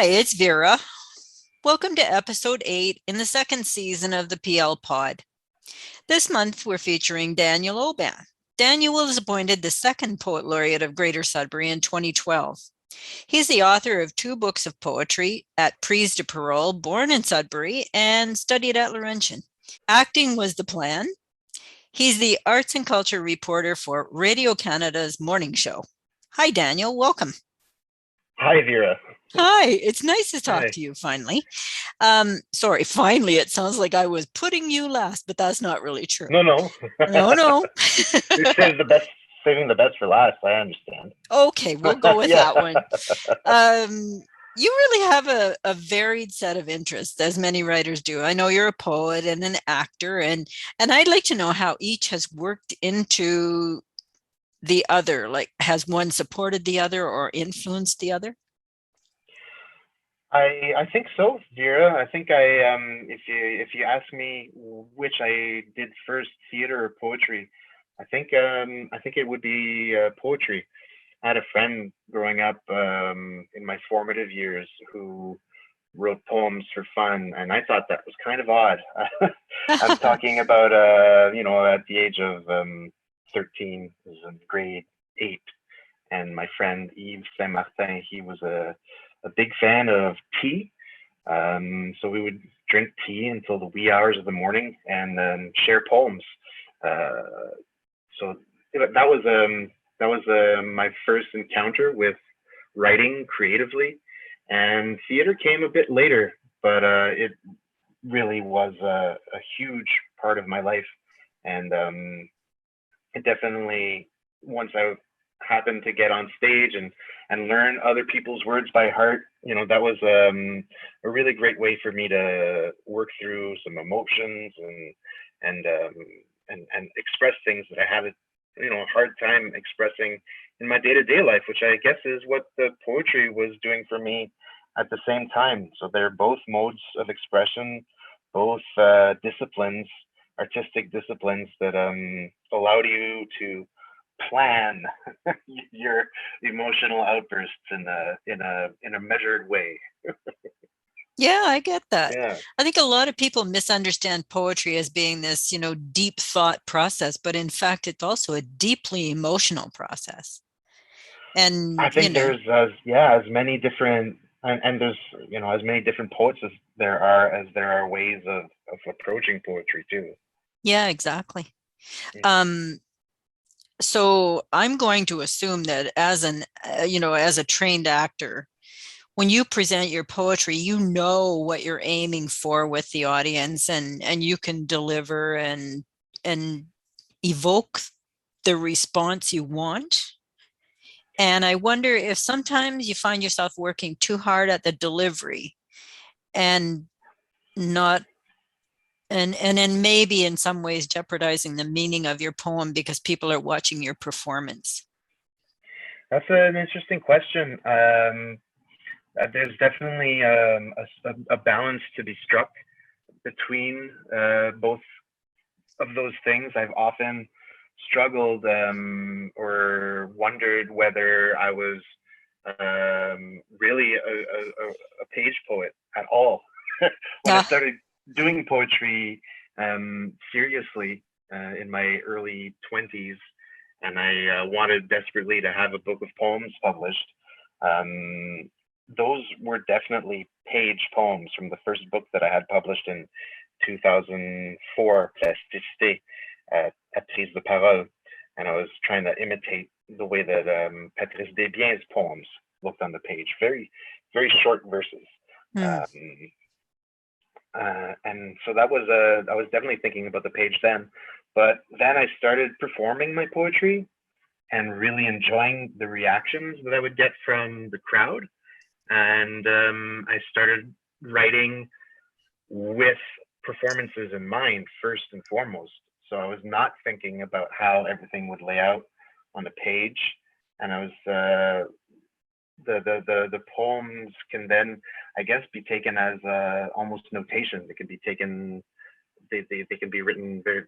Hi, it's Vera. Welcome to episode 8 in the second season of the PL Pod. This month, we're featuring Daniel Aubin. Daniel was appointed the second Poet Laureate of Greater Sudbury in 2012. He's the author of 2 books of poetry at Prise de Parole, born in Sudbury, and studied at Laurentian. Acting was the plan. He's the arts and culture reporter for Radio Canada's morning show. Hi, Daniel. Welcome. Hi, Vera. Hi, it's nice to talk Hi. to you finally. Finally, it sounds like I was putting you last, but that's not really true. No. No. Saving the best for last. I understand. Okay, we'll go with Yeah. that one. You really have a varied set of interests, as many writers do. I know you're a poet and an actor, and I'd like to know how each has worked into the other. Like, has one supported the other or influenced the other? I think so, Vera. I think if you ask me which I did first, theater or poetry, I think it would be poetry. I had a friend growing up in my formative years who wrote poems for fun, and I thought that was kind of odd. I'm talking about at the age of 13, I was in grade 8, and my friend Yves Saint Martin, he was a big fan of tea. So we would drink tea until the wee hours of the morning and then share poems. So that was my first encounter with writing creatively, and theater came a bit later, but it really was a huge part of my life, and it definitely, once I happened to get on stage and learn other people's words by heart, that was a really great way for me to work through some emotions and um, and express things that I had a hard time expressing in my day-to-day life, which I guess is what the poetry was doing for me at the same time. So they're both modes of expression, both disciplines, artistic disciplines that allowed you to plan your emotional outbursts in a measured way. Yeah, I get that. Yeah, I think a lot of people misunderstand poetry as being this, deep thought process, but in fact, it's also a deeply emotional process. I And, think there's as many different, and there's as many different poets as there are ways of approaching poetry too. yeah, exactly. Mm. Um, so I'm going to assume that as a trained actor, when you present your poetry, you know what you're aiming for with the audience, and you can deliver and evoke the response you want. And I wonder if sometimes you find yourself working too hard at the delivery and not and then maybe in some ways jeopardizing the meaning of your poem because people are watching your performance. That's an interesting question. There's definitely a balance to be struck between both of those things. I've often struggled or wondered whether I was really a page poet at all. When I Yeah. started doing poetry seriously in my early 20s, and I wanted desperately to have a book of poems published, um, those were definitely page poems from the first book that I had published in 2004, Plasticité, at Prise de Parole. And I was trying to imitate the way that Patrice Desbiens' poems looked on the page. Very, very short verses. Hmm. Um, and so I was definitely thinking about the page then. But then I started performing my poetry and really enjoying the reactions that I would get from the crowd. And I started writing with performances in mind first and foremost. So I was not thinking about how everything would lay out on the page, and I was the poems can then, I guess, be taken as almost notation. They can be taken. They can be written very.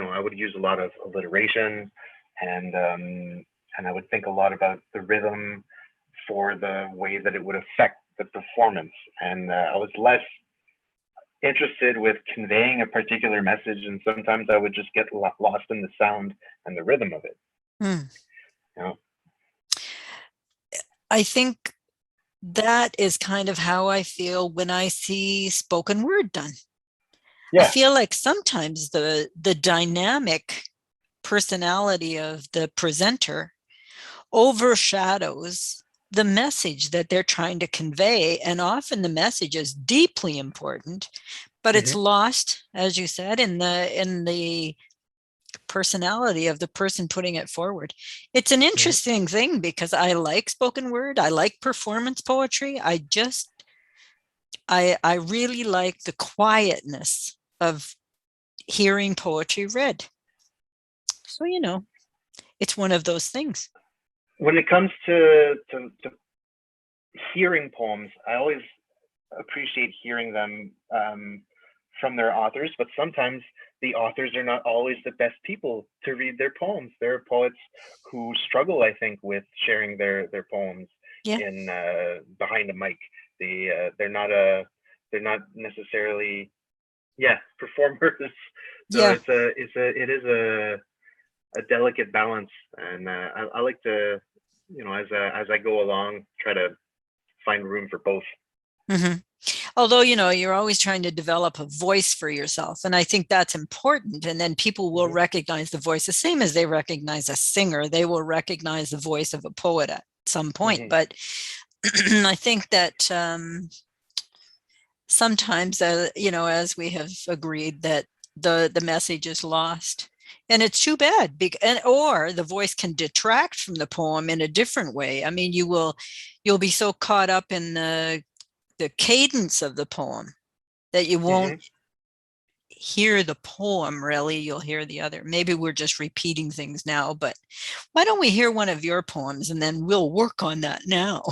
I would use a lot of alliteration, and and I would think a lot about the rhythm for the way that it would affect the performance, and I was less interested with conveying a particular message, and sometimes I would just get lost in the sound and the rhythm of it. Hmm. You know? I think that is kind of how I feel when I see spoken word done. I Yeah. feel like sometimes the dynamic personality of the presenter overshadows the message that they're trying to convey, and often the message is deeply important, but it's Mm-hmm. lost, as you said, in the personality of the person putting it forward. It's an Mm-hmm. interesting thing because I like spoken word, I like performance poetry. I really like the quietness of hearing poetry read. So, it's one of those things. When it comes to hearing poems, I always appreciate hearing them from their authors, but sometimes the authors are not always the best people to read their poems. There are poets who struggle, I think, with sharing their poems Yeah. in behind a mic. They're not necessarily performers. So Yeah. it is a delicate balance, and I like to, as I go along, try to find room for both. Mm-hmm. Although, you're always trying to develop a voice for yourself. And I think that's important. And then people will Mm-hmm. recognize the voice the same as they recognize a singer. They will recognize the voice of a poet at some point. Mm-hmm. But I think that sometimes, as we have agreed, that the message is lost. And it's too bad, or the voice can detract from the poem in a different way. I mean, you'll be so caught up in the cadence of the poem that you won't Mm-hmm. hear the poem. Really, you'll hear the other. Maybe we're just repeating things now, but why don't we hear one of your poems and then we'll work on that now.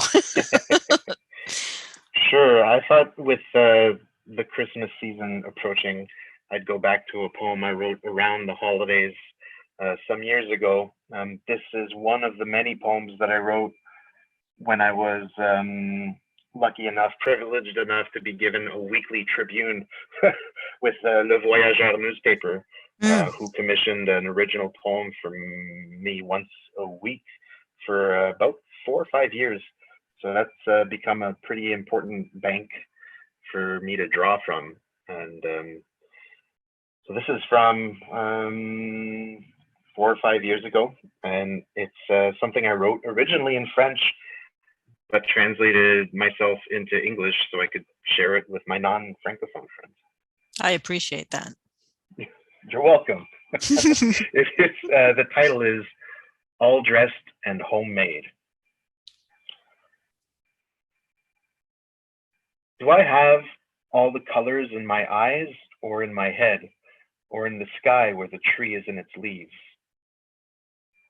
Sure. I thought with the Christmas season approaching, I'd go back to a poem I wrote around the holidays some years ago. This is one of the many poems that I wrote when I was lucky enough, privileged enough to be given a weekly tribune with Le Voyageur newspaper, Mm. who commissioned an original poem from me once a week for about 4 or 5 years. So that's become a pretty important bank for me to draw from. And so this is from 4 or 5 years ago, and it's something I wrote originally in French, but translated myself into English so I could share it with my non-Francophone friends. I appreciate that. You're welcome. The title is All Dressed and Homemade. Do I have all the colors in my eyes, or in my head, or in the sky where the tree is in its leaves?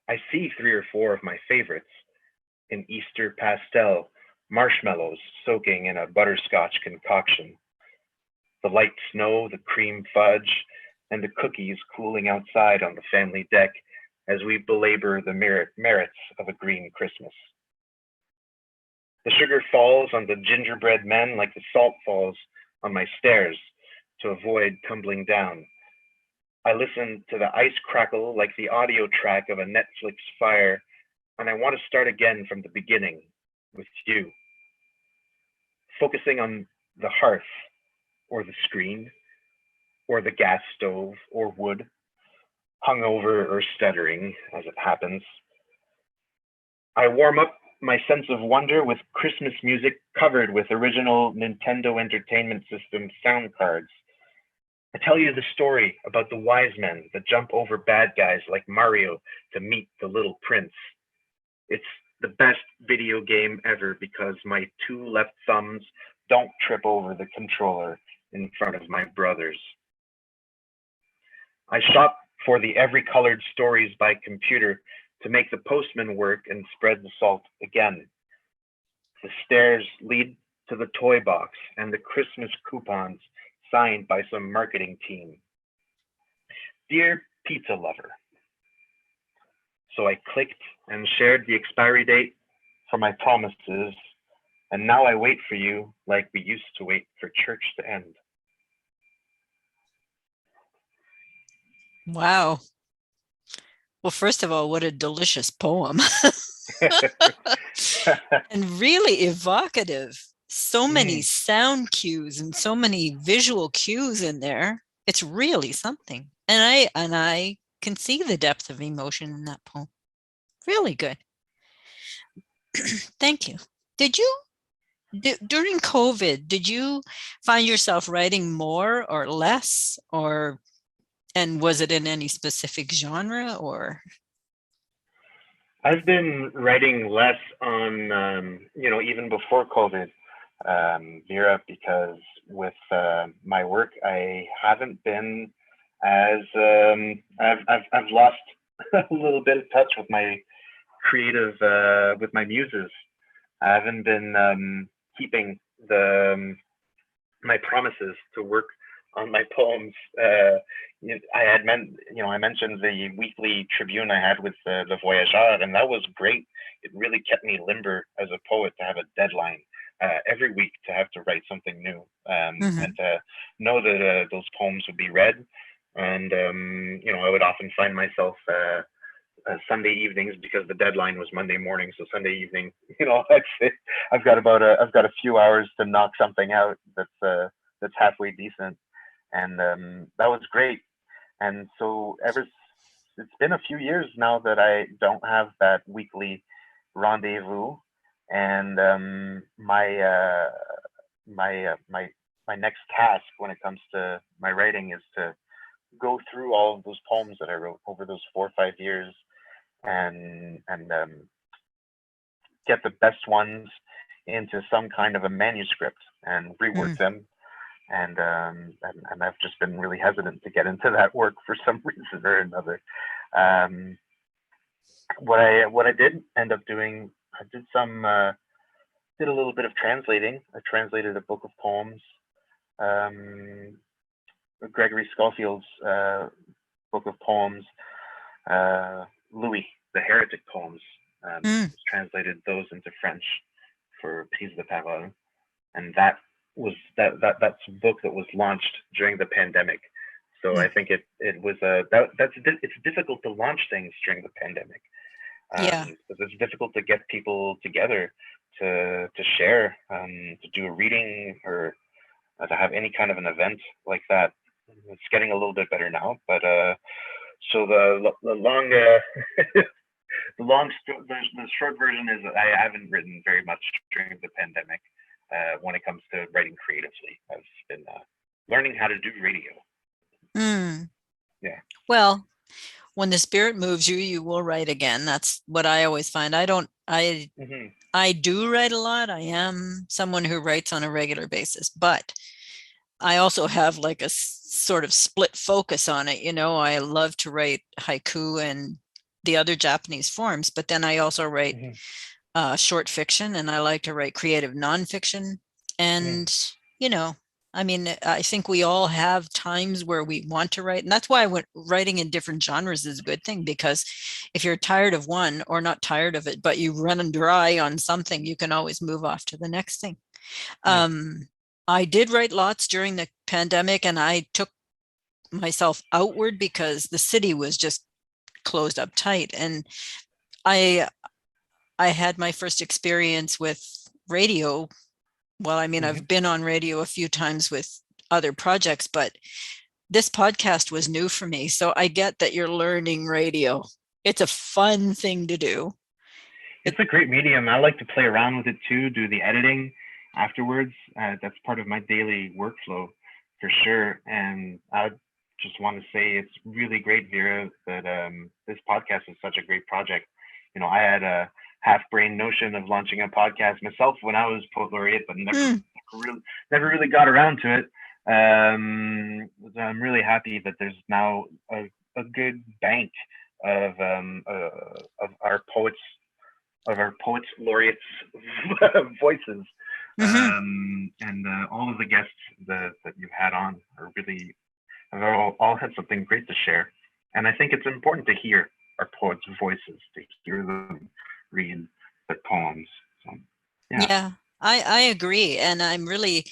I see 3 or 4 of my favorites: an Easter pastel, marshmallows soaking in a butterscotch concoction, the light snow, the cream fudge, and the cookies cooling outside on the family deck as we belabor the merits of a green Christmas. The sugar falls on the gingerbread men like the salt falls on my stairs to avoid tumbling down. I listen to the ice crackle like the audio track of a Netflix fire, and I want to start again from the beginning with you, focusing on the hearth or the screen or the gas stove or wood, hungover or stuttering as it happens. I warm up my sense of wonder with Christmas music covered with original Nintendo Entertainment System sound cards. I tell you the story about the wise men that jump over bad guys like Mario to meet the little prince. It's the best video game ever because my 2 left thumbs don't trip over the controller in front of my brothers. I shop for the every-colored stories by computer to make the postman work and spread the salt again. The stairs lead to the toy box and the Christmas coupons signed by some marketing team. Dear pizza lover. So I clicked and shared the expiry date for my promises and now I wait for you like we used to wait for church to end. Wow. Well, first of all, what a delicious poem. And really evocative. So many sound cues and so many visual cues in there. It's really something. And I can see the depth of emotion in that poem. Really good. Thank you. Did you during COVID, did you find yourself writing more or less, or and was it in any specific genre or? I've been writing less on, even before COVID, Vera, because with my work, I haven't been as I've lost a little bit of touch with my creative, with my muses. I haven't been keeping my promises to work on my poems. I mentioned the weekly tribune I had with the Voyageur, and that was great. It really kept me limber as a poet to have a deadline every week, to have to write something new, and to know that those poems would be read. And I would often find myself Sunday evenings, because the deadline was Monday morning. So Sunday evening, I've got a few hours to knock something out that's halfway decent, and that was great. And so it's been a few years now that I don't have that weekly rendezvous, and my next task when it comes to my writing is to go through all of those poems that I wrote over those 4 or 5 years, and get the best ones into some kind of a manuscript and rework them. And I've just been really hesitant to get into that work for some reason or another. What I did end up doing, I did a little bit of translating. I translated a book of poems, Gregory Schofield's book of poems, Louis, the Heretic poems. Translated those into French for Prise de Parole, and that's a book that was launched during the pandemic. So I think it was it's difficult to launch things during the pandemic. Because it's difficult to get people together to share, to do a reading, or to have any kind of an event like that. It's getting a little bit better now, but so the short version is I haven't written very much during the pandemic. When it comes to writing creatively, I've been learning how to do radio. Yeah. Well, when the spirit moves you, you will write again. That's what I always find. I do write a lot. I am someone who writes on a regular basis, but I also have like a sort of split focus on it. I love to write haiku and the other Japanese forms, but then I also write short fiction, and I like to write creative nonfiction. And, I think we all have times where we want to write. And that's why writing in different genres is a good thing, because if you're tired of one, or not tired of it, but you run dry on something, you can always move off to the next thing. I did write lots during the pandemic, and I took myself outward because the city was just closed up tight. And I had my first experience with radio. Well, I've been on radio a few times with other projects, but this podcast was new for me. So I get that you're learning radio. It's a fun thing to do. It's a great medium. I like to play around with it too, do the editing afterwards. That's part of my daily workflow for sure. And I just want to say it's really great, Vera, that this podcast is such a great project. I had a half-brain notion of launching a podcast myself when I was poet laureate, but never really got around to it. I'm really happy that there's now a good bank of our poets laureates voices, and all of the guests that you've had on have all had something great to share. And I think it's important to hear our poets' voices, to hear them read the poems. So, yeah. I agree. And I'm really,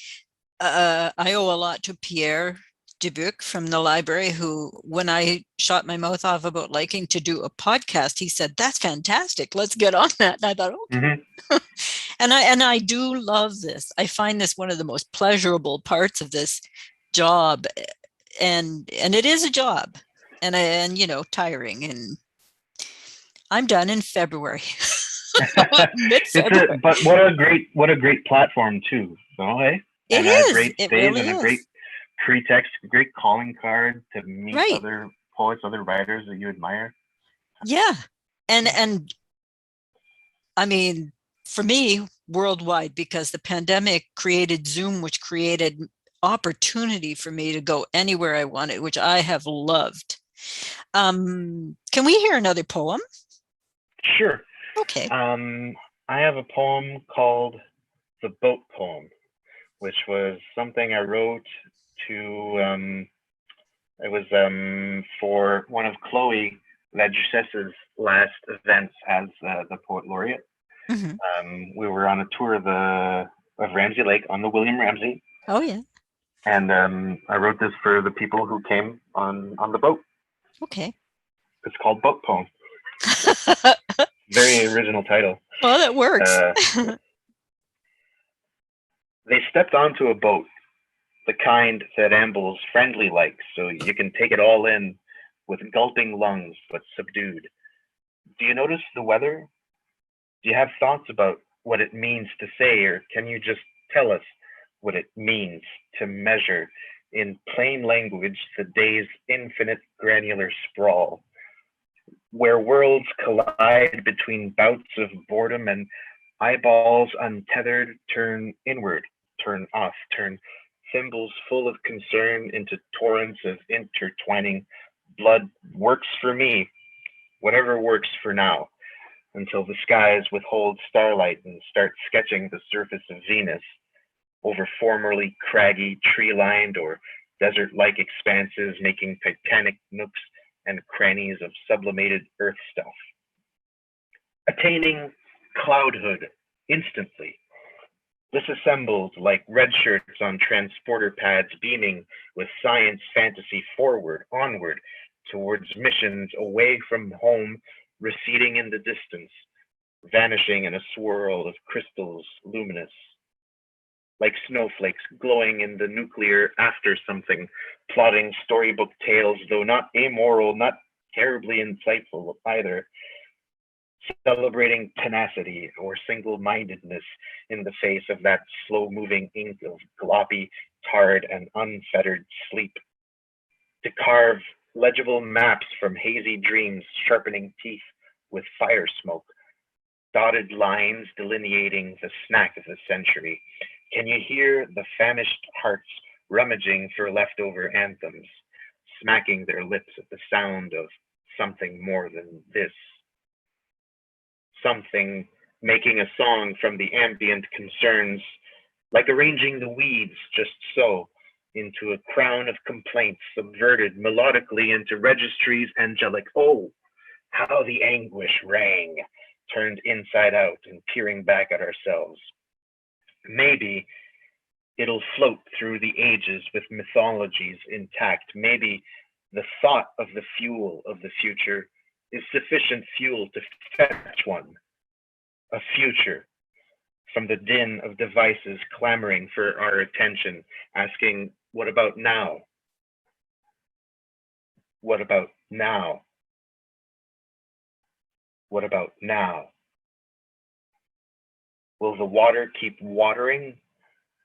I owe a lot to Pierre Dubuc from the library, who, when I shot my mouth off about liking to do a podcast, he said, "That's fantastic. Let's get on that." And I thought, Hmm. okay. And I do love this. I find this one of the most pleasurable parts of this job. And it is a job. And tiring. And I'm done in February. Mid-February. But what a great platform too. So hey, It and a is. great It stage really and a great is. pretext, a great calling card to meet Right. other poets, other writers that you admire. Yeah. And I mean, for me, worldwide, because the pandemic created Zoom, which created opportunity for me to go anywhere I wanted, which I have loved. Can we hear another poem? Sure. Okay. Um, I have a poem called "The Boat Poem," which was something I wrote to. It was for one of Chloe Laducesse's last events as the poet laureate. Mhm. We were on a tour of Ramsey Lake on the William Ramsey, Oh, yeah. and I wrote this for the people who came on the boat. Okay. It's called Boat Poem. Very original title. Well, that works. Uh, they stepped onto a boat, the kind that ambles friendly like, so you can take it all in with gulping lungs but subdued. Do you notice the weather? Do you have thoughts about what it means to say, or can you just tell us what it means to measure in plain language the day's infinite granular sprawl, where worlds collide between bouts of boredom and eyeballs untethered turn inward, turn off, turn thimbles full of concern into torrents of intertwining blood works for me, whatever works for now, until the skies withhold starlight and start sketching the surface of Venus over formerly craggy, tree-lined or desert-like expanses, making titanic nooks and crannies of sublimated earth stuff. Attaining cloudhood instantly, disassembled like red shirts on transporter pads, beaming with science fantasy forward, onward, towards missions away from home, receding in the distance, vanishing in a swirl of crystals luminous, like snowflakes glowing in the nuclear after something, plotting storybook tales, though not amoral, not terribly insightful either, celebrating tenacity or single-mindedness in the face of that slow-moving ink of gloppy, tarred, and unfettered sleep, to carve legible maps from hazy dreams, sharpening teeth with fire smoke, dotted lines delineating the snack of the century. Can you hear the famished hearts rummaging for leftover anthems, smacking their lips at the sound of something more than this? Something making a song from the ambient concerns, like arranging the weeds just so into a crown of complaints, subverted melodically into registries angelic. Oh, how the anguish rang, turned inside out and peering back at ourselves. Maybe it'll float through the ages with mythologies intact. Maybe the thought of the fuel of the future is sufficient fuel to fetch one, a future, from the din of devices clamoring for our attention, asking, what about now? What about now? What about now? Will the water keep watering?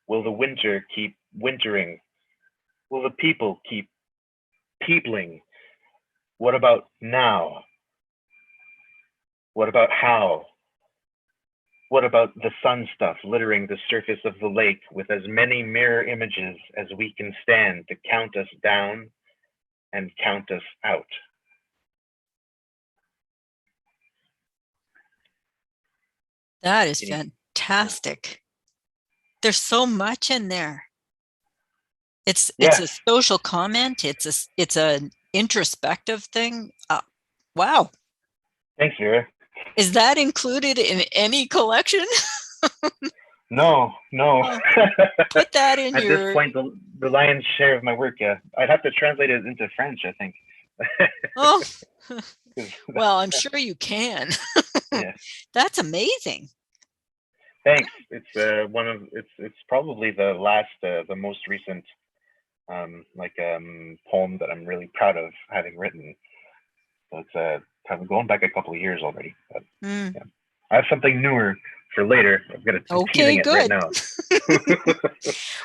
Will the winter keep wintering? Will the people keep peopling? What about now? What about how? What about the sun stuff littering the surface of the lake with as many mirror images as we can stand to count us down and count us out? That is You fantastic. There's so much in there. It's Yeah, a social comment. It's an introspective thing. Wow. thanks, Vera. Is that included in any collection? No, no. Oh, put that in At this your, point, the lion's share of my work, yeah. I'd have to translate it into French, I think. oh, well, I'm sure you can. Yeah. That's amazing. Thanks. It's it's probably the last the most recent poem that I'm really proud of having written. So it's kind of going back a couple of years already. But Mm. yeah. I have something newer for later. I'm Okay, teasing it right good. now.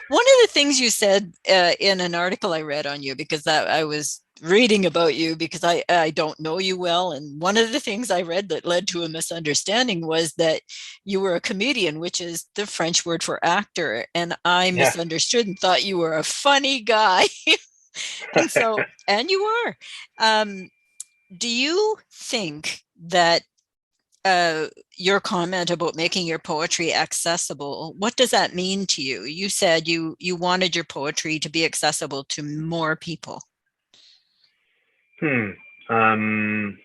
One of the things you said in an article I read on you, because I was reading about you because I don't know you well. And one of the things I read that led to a misunderstanding was that you were a comedian, which is the French word for actor. And I Yeah. misunderstood and thought you were a funny guy. And so, and you are. Do you think that your comment about making your poetry accessible, what does that mean to you? You said you wanted your poetry to be accessible to more people. Hmm. Um,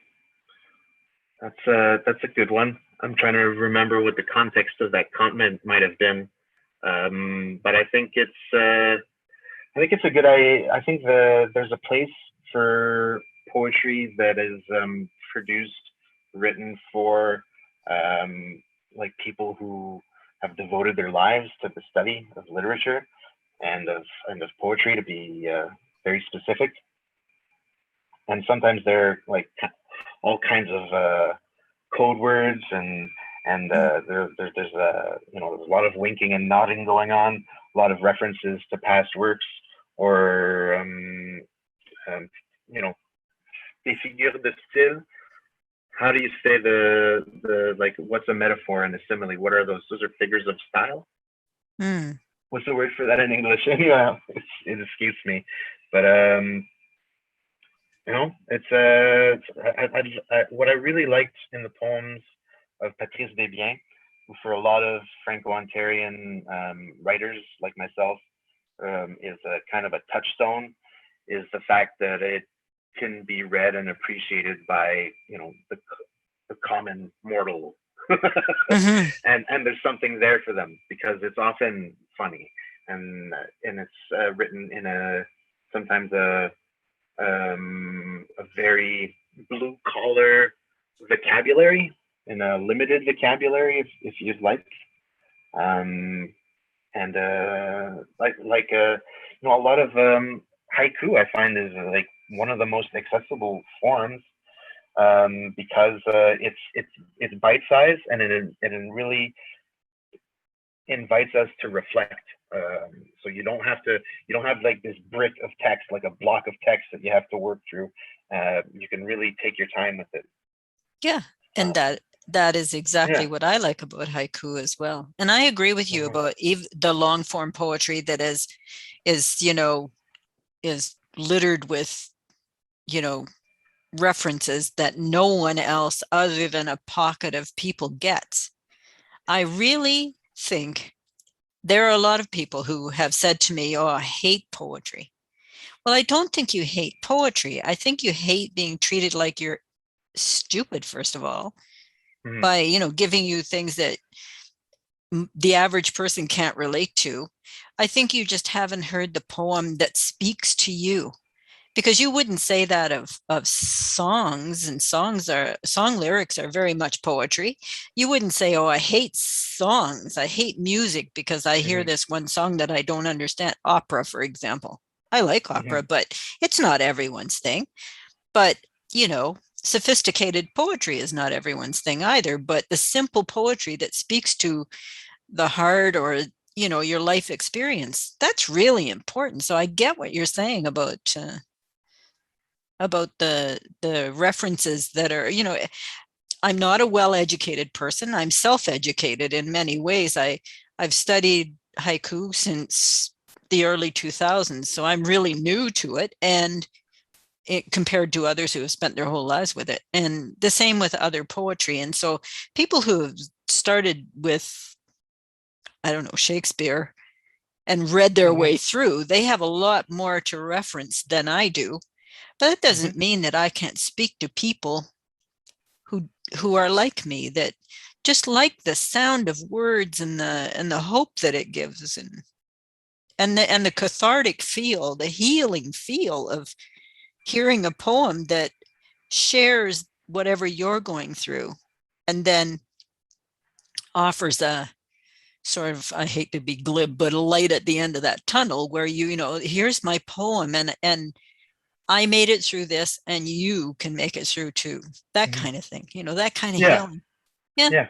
that's a good one. I'm trying to remember what the context of that comment might have been. But I think it's a good idea. I think there's a place for poetry that is produced, written for like people who have devoted their lives to the study of literature and of poetry, to be very specific. And sometimes they're like all kinds of code words Mm. there's there's a lot of winking and nodding going on, a lot of references to past works or um, you know des figures de style. How do you say the like what's a metaphor and a simile? What are those? Those are figures of style. Mm. What's the word for that in English? Yeah, it escapes me, but what I really liked in the poems of Patrice Desbiens, who for a lot of Franco-Ontarian writers like myself is a kind of a touchstone, is the fact that it can be read and appreciated by the common mortal, Hmm. and there's something there for them because it's often funny and it's written in a sometimes a very blue collar vocabulary and a limited vocabulary if you'd like. Um, and a lot of haiku I find is like one of the most accessible forms because it's bite sized and it really invites us to reflect. So you don't have like this brick of text, like a block of text that you have to work through. You can really take your time with it. Yeah, and Um, that is exactly yeah. what I like about haiku as well. And I agree with you Mhm. about the long form poetry that is is littered with you know references that no one else other than a pocket of people gets. I really think there are a lot of people who have said to me, "Oh, I hate poetry." Well, I don't think you hate poetry. I think you hate being treated like you're stupid, first of all, Mhm. by, giving you things that the average person can't relate to. I think you just haven't heard the poem that speaks to you, because you wouldn't say that of songs, and song lyrics are very much poetry. You wouldn't say, "Oh, I hate songs, I hate music because I hear Mhm. this one song that I don't understand." Opera, for example. I like opera, Mhm. but it's not everyone's thing. But sophisticated poetry is not everyone's thing either. But the simple poetry that speaks to the heart, or your life experience, that's really important. So I get what you're saying about the references that are, I'm not a well-educated person. I'm self-educated in many ways. I've studied haiku since the early 2000s, so I'm really new to it, and compared to others who have spent their whole lives with it, and the same with other poetry. And so people who have started with, I don't know, Shakespeare and read their Mhm. way through, they have a lot more to reference than I do. But that doesn't Mhm. mean that I can't speak to people who who are like me, that just like the sound of words and the hope that it gives, and the cathartic feel, the healing feel of hearing a poem that shares whatever you're going through, and then offers a sort of, I hate to be glib, but a light at the end of that tunnel where you know, here's my poem, and I made it through this and you can make it through too. That Mhm. kind of thing, you know, that kind of Yeah, healing. Yeah. yeah,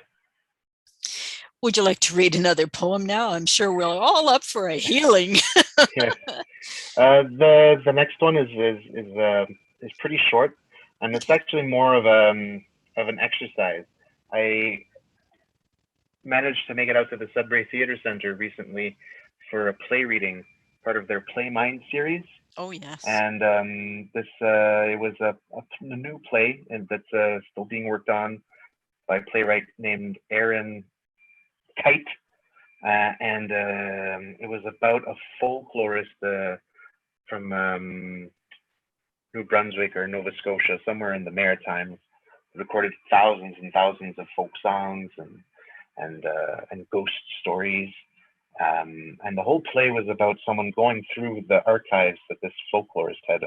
Would you like to read another poem now? I'm sure we're all up for a healing. yeah. The next one is pretty short, and it's Okay. actually more of an exercise. I managed to make it out to the Sudbury Theatre Center recently for a play reading, part of their Play Mind series. Oh, yes. And this it was a new play, and that's still being worked on by a playwright named Aaron Kite, and it was about a folklorist from New Brunswick or Nova Scotia, somewhere in the Maritimes, recorded thousands and thousands of folk songs and ghost stories. And the whole play was about someone going through the archives that this folklorist had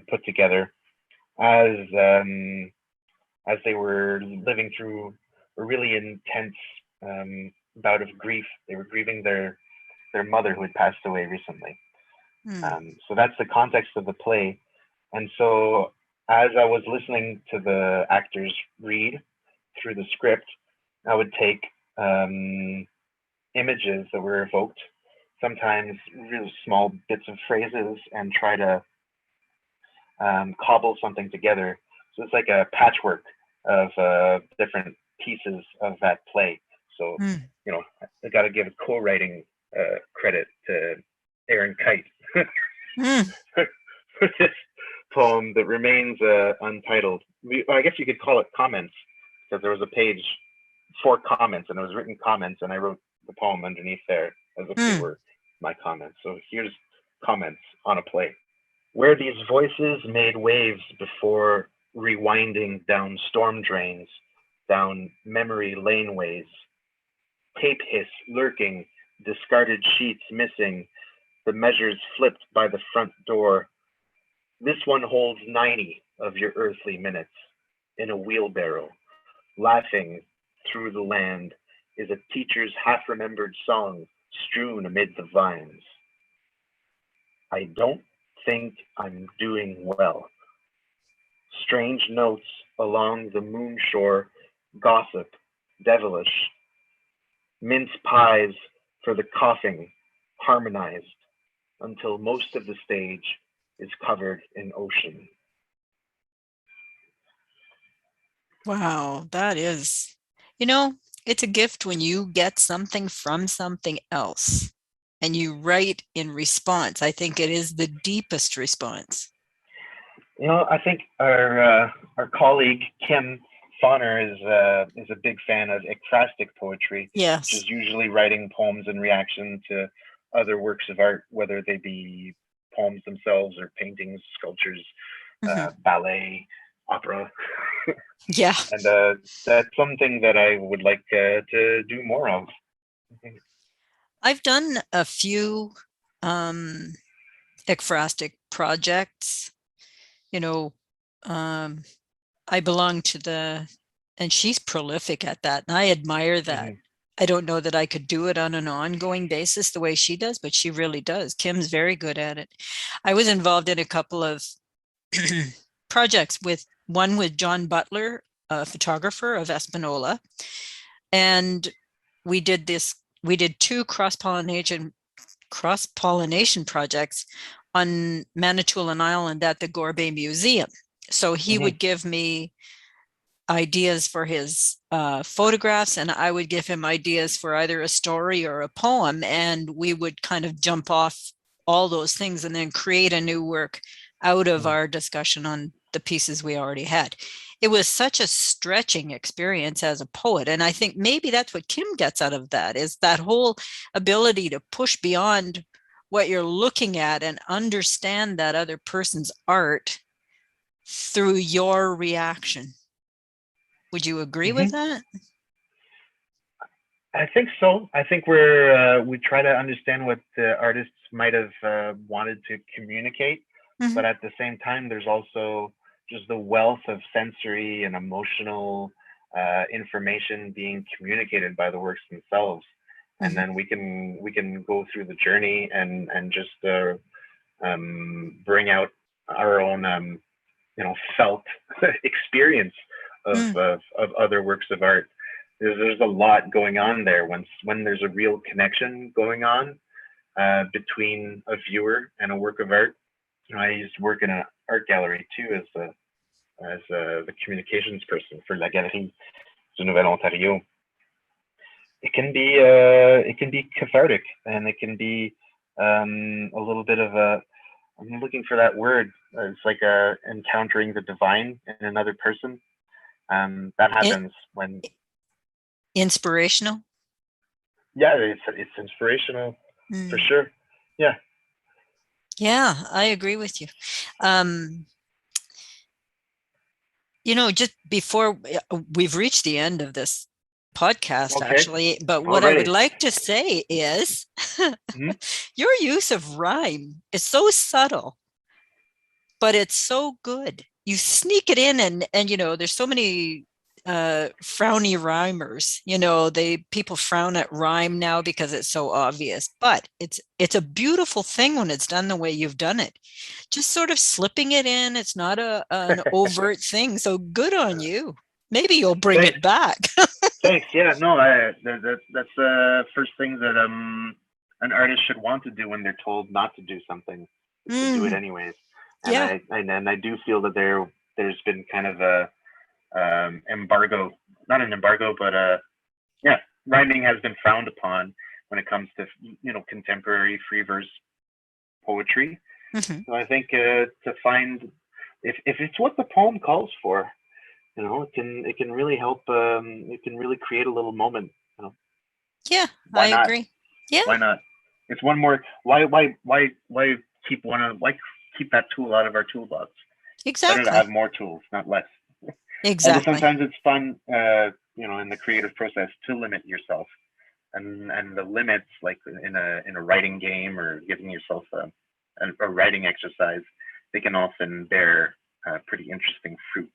put together as as they were living through a really intense bout of grief. They were grieving their mother who had passed away recently. Mm. So that's the context of the play. And so as I was listening to the actors read through the script, I would take images that were evoked, sometimes really small bits of phrases, and try to cobble something together. So it's like a patchwork of different pieces of that play. So, Mm. you know, I got to give a co-writing credit to Aaron Kite Mm. for this poem that remains untitled. I guess you could call it comments, because there was a page for comments, and it was written comments, and I wrote the poem underneath there as if they Mm. were my comments. So here's comments on a play. Where these voices made waves before, rewinding down storm drains, down memory laneways, tape hiss lurking, discarded sheets missing, the measures flipped by the front door. This one holds 90 of your earthly minutes in a wheelbarrow. Laughing through the land is a teacher's half remembered song strewn amid the vines. I don't think I'm doing well. Strange notes along the moon shore, gossip, devilish, mince pies for the coughing, harmonized until most of the stage is covered in ocean. Wow, that is, you know, it's a gift when you get something from something else and you write in response. I think it is the deepest response. You know, I think our colleague Kim Fauner is a big fan of ekphrastic poetry, which Yes. is usually writing poems in reaction to other works of art, whether they be poems themselves or paintings, sculptures, Mhm. ballet, opera, Yeah. and that's something that I would like to do more of. I've done a few ekphrastic projects. You know, um, I belong to and she's prolific at that, and I admire that. Mhm. I don't know that I could do it on an ongoing basis the way she does, but she really does. Kim's very good at it. I was involved in a couple of projects, with one with John Butler, a photographer of Espanola, and we did two cross-pollination projects on Manitoulin Island at the Gorbet Museum. So he Mhm. would give me ideas for his photographs, and I would give him ideas for either a story or a poem, and we would kind of jump off all those things and then create a new work out of Mhm. our discussion on the pieces we already had. It was such a stretching experience as a poet, and I think maybe that's what Kim gets out of that, is that whole ability to push beyond what you're looking at and understand that other person's art through your reaction. Would you agree with Mhm. that? I think so. I think we try to understand what the artists might have wanted to communicate, Mhm. but at the same time, there's also just the wealth of sensory and emotional information being communicated by the works themselves, and Mhm. then we can go through the journey and just bring out our own felt experience Mm. of other works of art. There's a lot going on there when there's a real connection going on between a viewer and a work of art. I used to work in an art gallery too as the communications person for La Galerie du Nouvel Ontario. It can be cathartic, and it can be a little bit of a, I'm looking for that word. It's like encountering the divine in another person. That I- happens when, Inspirational. yeah, it's inspirational for Mm. sure. Yeah. Yeah, I agree with you. Um, just before we've reached the end of this podcast, Okay. actually, but what I would Already. like to say is Hmm. your use of rhyme is so subtle, but it's so good. You sneak it in, and there's so many frowny rhymers. People frown at rhyme now because it's so obvious, but it's a beautiful thing when it's done the way you've done it. Just sort of slipping it in. It's not an overt thing. So good on you. Maybe you'll bring Thanks. it back. Thanks. Yeah. No. That's the first thing that an artist should want to do when they're told not to do something, is to do it Mm, anyways. And yeah. I do feel that there's been kind of a embargo, not an embargo, but yeah, rhyming has been frowned upon when it comes to contemporary free verse poetry. Mhm. So I think to find, if it's what the poem calls for, it can really help. It can really create a little moment. Yeah, Why I not? agree. Yeah, Why not? It's one more. Why keep that tool out of our toolbox? Better to have exactly. more tools, not less. Although Exactly. sometimes it's fun, in the creative process to limit yourself, and the limits, like in a writing game or giving yourself a writing exercise, they can often bear pretty interesting fruit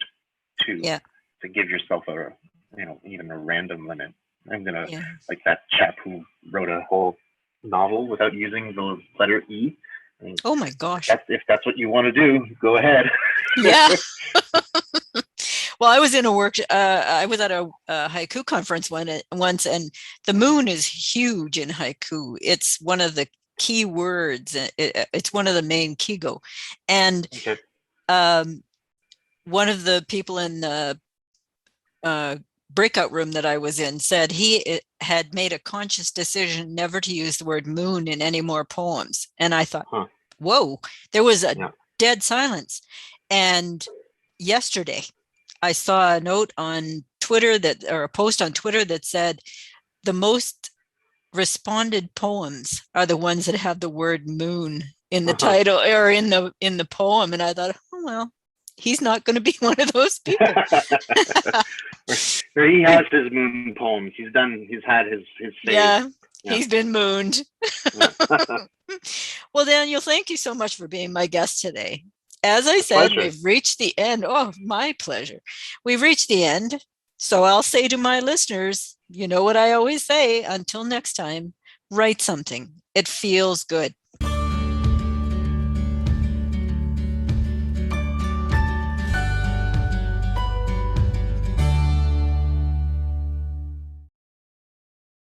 too. Yeah. To give yourself even a random limit. I'm gonna, Yeah. like that chap who wrote a whole novel without using the letter E. I mean, Oh my if gosh. that's what you want to do, go ahead. Yeah. Well, I was at a haiku conference once, and the moon is huge in haiku. It's one of the key words. It's one of the main kigo. And Okay. um, one of the people in the uh, breakout room that I was in said he had made a conscious decision never to use the word moon in any more poems. And I thought, Huh. whoa, there was a Yeah. dead silence. And yesterday, I saw a note on Twitter or a post on Twitter that said the most responded poems are the ones that have the word moon in the Uh-huh. title or in the poem. And I thought, oh well, he's not going to be one of those people. Or he has his moon poems. He's had his phase. Yeah, Yeah. he's been mooned. Yeah. Well, Daniel, thank you so much for being my guest today. As I A said, pleasure. we've reached the end. Oh, my pleasure. We've reached the end. So I'll say to my listeners, you know what I always say, until next time, write something. It feels good.